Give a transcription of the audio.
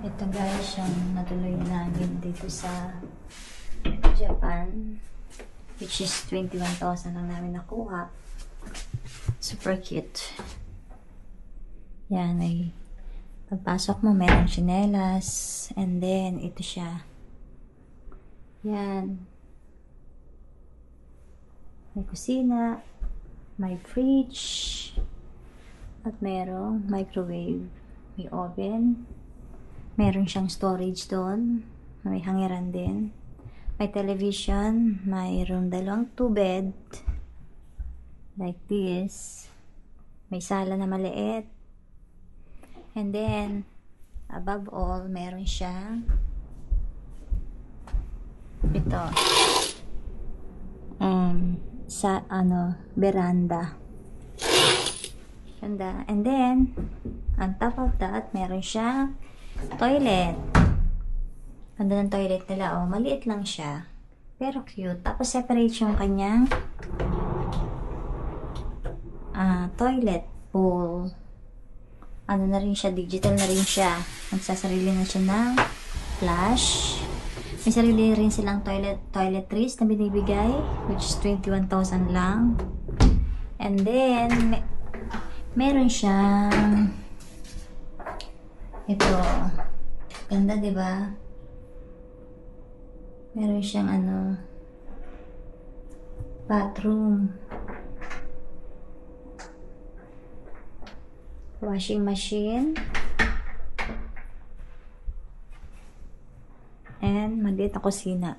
Ito guys, yung natuloy namin dito sa Japan, which is 21,000 lang namin nakuha. Super cute. Yan, ay pagpasok mo, merong tsinelas, and then ito siya. Yan. May kusina, may fridge, at merong microwave, may oven, meron siyang storage doon, may hangiran din, may television, mayroong dalawang 2 bed, like this, may sala na maliit, and then, above all, meron siyang ito, sa veranda. Ganda. And then, on top of that, meron siyang toilet. Ganda ng toilet nila, oh. Maliit lang siya. Pero cute. Tapos separate yung kanyang toilet bowl. Ano na rin siya, digital na rin siya. Magsasarili na siya ng flash. May sarili rin silang toiletries na binibigay, which is 21,000 lang. And then, meron siyang ito. Ganda, diba? Meron siyang bathroom. Washing machine. And maliit na kusina.